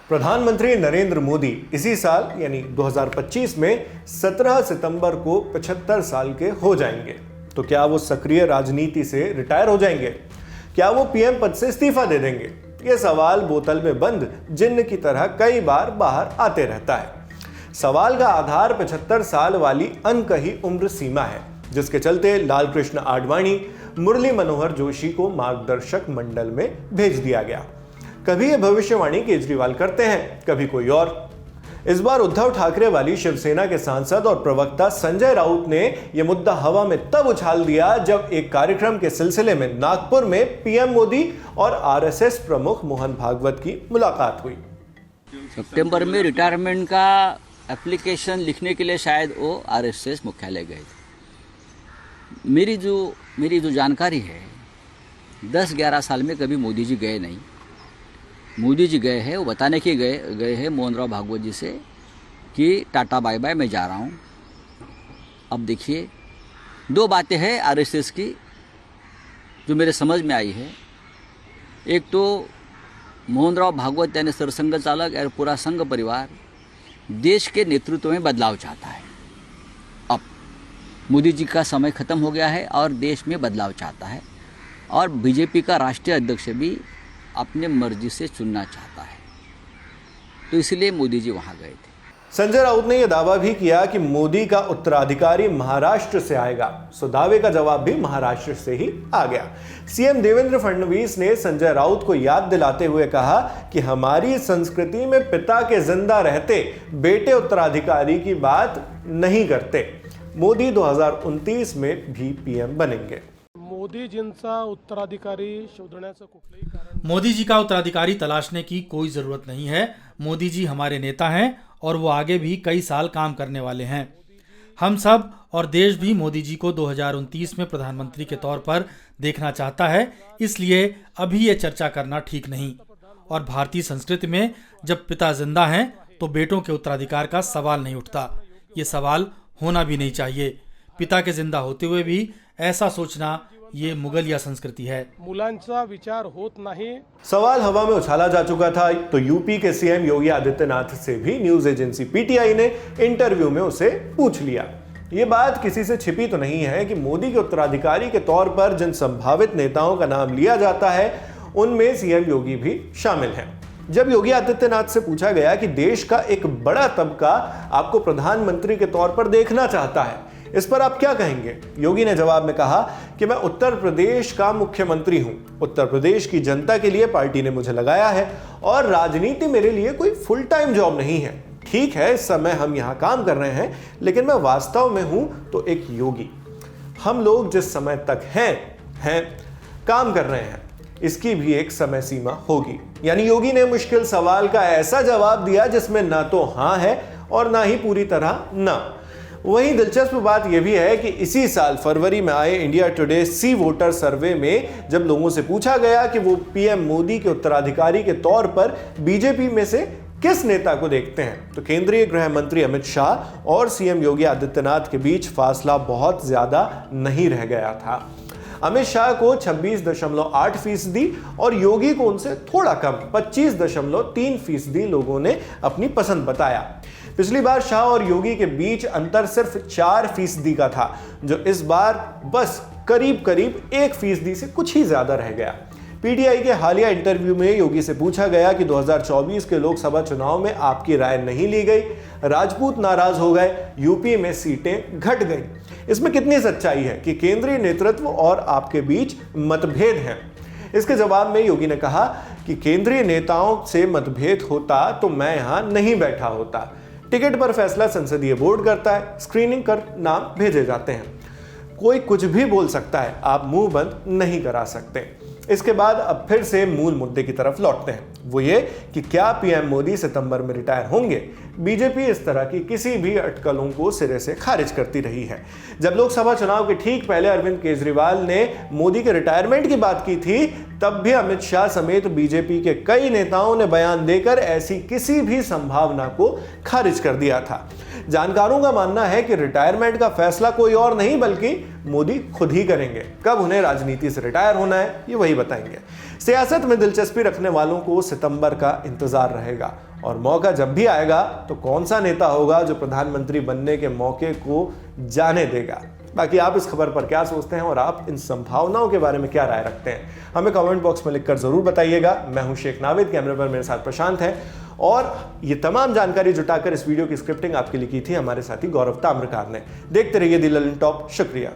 प्रधानमंत्री नरेंद्र मोदी इसी साल यानी 2025 में 17 सितंबर को 75 साल के हो जाएंगे। तो क्या वो सक्रिय राजनीति से रिटायर हो जाएंगे? क्या वो पीएम पद से इस्तीफा दे देंगे? ये सवाल बोतल में बंद जिन्न की तरह कई बार बाहर आते रहता है। सवाल का आधार 75 साल वाली अनकही उम्र सीमा है, जिसके चलते लालकृष्ण आडवाणी, मुरली मनोहर जोशी को मार्गदर्शक मंडल में भेज दिया गया। कभी ये भविष्यवाणी केजरीवाल करते हैं, कभी कोई और। इस बार उद्धव ठाकरे वाली शिवसेना के सांसद और प्रवक्ता संजय राउत ने यह मुद्दा हवा में तब उछाल दिया जब एक कार्यक्रम के सिलसिले में नागपुर में पीएम मोदी और आरएसएस प्रमुख मोहन भागवत की मुलाकात हुई। सितंबर में रिटायरमेंट का एप्लीकेशन लिखने के लिए शायद वो आरएसएस मुख्यालय गए थे। मेरी जो जानकारी है, 10-11 साल में कभी मोदी जी गए नहीं। मोदी जी गए हैं, वो बताने के गए हैं मोहन राव भागवत जी से कि टाटा बाय बाय, मैं जा रहा हूँ। अब देखिए, दो बातें हैं आरएसएस की जो मेरे समझ में आई है। एक तो मोहन राव भागवत यानी सरसंघ चालक और पूरा संघ परिवार देश के नेतृत्व में बदलाव चाहता है। अब मोदी जी का समय खत्म हो गया है और देश में बदलाव चाहता है, और बीजेपी का राष्ट्रीय अध्यक्ष भी अपने मर्जी से चुनना चाहता है, तो इसलिए मोदी जी वहां गए थे। संजय राउत ने यह दावा भी किया कि मोदी का उत्तराधिकारी महाराष्ट्र से आएगा। सो दावे का जवाब भी महाराष्ट्र से ही आ गया। सीएम देवेंद्र फडणवीस ने संजय राउत को याद दिलाते हुए कहा कि हमारी संस्कृति में पिता के जिंदा रहते बेटे उत्तराधिकारी की बात नहीं करते। मोदी 2029 में भी पीएम बनेंगे। मोदीजींचा उत्तराधिकारी शोधण्याचं कुठलंही कारण, मोदी जी का उत्तराधिकारी तलाशने की कोई जरूरत नहीं है। मोदी जी हमारे नेता हैं और वो आगे भी कई साल काम करने वाले हैं। हम सब और देश भी मोदी जी को 2029 में प्रधानमंत्री के तौर पर देखना चाहता है, इसलिए अभी ये चर्चा करना ठीक नहीं। और भारतीय संस्कृति में जब पिता जिंदा हैं तो बेटों के उत्तराधिकार का सवाल नहीं उठता। ये सवाल होना भी नहीं चाहिए। पिता के जिंदा होते हुए भी ऐसा सोचना ये मुगलिया संस्कृति है। मुलांचा विचार होत नाही। सवाल हवा में उछाला जा चुका था तो यूपी के सीएम योगी आदित्यनाथ से भी न्यूज एजेंसी पीटीआई ने इंटरव्यू में उसे पूछ लिया। ये बात किसी से छिपी तो नहीं है कि मोदी के उत्तराधिकारी के तौर पर जिन संभावित नेताओं का नाम लिया जाता है उनमें सीएम योगी भी शामिल हैं। जब योगी आदित्यनाथ से पूछा गया कि देश का एक बड़ा तबका आपको प्रधानमंत्री के तौर पर देखना चाहता है, इस पर आप क्या कहेंगे? योगी ने जवाब में कहा कि मैं उत्तर प्रदेश का मुख्यमंत्री हूं। उत्तर प्रदेश की जनता के लिए पार्टी ने मुझे लगाया है और राजनीति मेरे लिए कोई फुल टाइम जॉब नहीं है। ठीक है, इस समय हम यहां काम कर रहे हैं, लेकिन मैं वास्तव में हूं तो एक योगी। हम लोग जिस समय तक हैं काम कर रहे हैं, इसकी भी एक समय सीमा होगी। यानी योगी ने मुश्किल सवाल का ऐसा जवाब दिया जिसमें ना तो हां है और ना ही पूरी तरह ना। वहीं दिलचस्प बात यह भी है कि इसी साल फरवरी में आए इंडिया टुडे सी वोटर सर्वे में जब लोगों से पूछा गया कि वो पीएम मोदी के उत्तराधिकारी के तौर पर बीजेपी में से किस नेता को देखते हैं, तो केंद्रीय गृह मंत्री अमित शाह और सीएम योगी आदित्यनाथ के बीच फासला बहुत ज्यादा नहीं रह गया था। अमित शाह को 26.8% और योगी को उनसे थोड़ा कम 25.3% लोगों ने अपनी पसंद बताया। पिछली बार शाह और योगी के बीच अंतर सिर्फ 4% का था, जो इस बार बस करीब 1% से कुछ ही ज्यादा रह गया। पीटीआई के हालिया इंटरव्यू में योगी से पूछा गया कि 2024 के लोकसभा चुनाव में आपकी राय नहीं ली गई, राजपूत नाराज हो गए, यूपी में सीटें घट गई। इसमें कितनी सच्चाई है कि केंद्रीय नेतृत्व और आपके बीच मतभेद हैं? इसके जवाब में योगी ने कहा कि केंद्रीय नेताओं से मतभेद होता तो मैं यहां नहीं बैठा होता। टिकट पर फैसला संसदीय बोर्ड करता है, स्क्रीनिंग कर नाम भेजे जाते हैं। कोई कुछ भी बोल सकता है, आप मुंह बंद नहीं करा सकते। इसके बाद अब फिर से मूल मुद्दे की तरफ लौटते हैं, वो ये कि क्या पीएम मोदी सितंबर में रिटायर होंगे। बीजेपी इस तरह की किसी भी अटकलों को सिरे से खारिज करती रही है। जब लोकसभा चुनाव के ठीक पहले अरविंद केजरीवाल ने मोदी के रिटायरमेंट की बात की थी, तब भी अमित शाह समेत बीजेपी के कई नेताओं ने बयान देकर ऐसी किसी भी संभावना को खारिज कर दिया था। जानकारों का मानना है कि रिटायरमेंट का फैसला कोई और नहीं बल्कि मोदी खुद ही करेंगे। कब उन्हें राजनीति से रिटायर होना है ये वही बताएंगे। सियासत में दिलचस्पी रखने वालों को सितंबर का इंतजार रहेगा और मौका जब भी आएगा तो कौन सा नेता होगा जो प्रधानमंत्री बनने के मौके को जाने देगा। बाकी आप इस खबर पर क्या सोचते हैं और आप इन संभावनाओं के बारे में क्या राय रखते हैं, हमें कमेंट बॉक्स में लिखकर जरूर बताइएगा। मैं हूं शेख नाविद, कैमरे पर मेरे साथ प्रशांत है और ये तमाम जानकारी जुटाकर इस वीडियो की स्क्रिप्टिंग आपके लिए की थी हमारे साथी गौरव ताम्रकार ने। देखते रहिए दी ललन टॉप। शुक्रिया।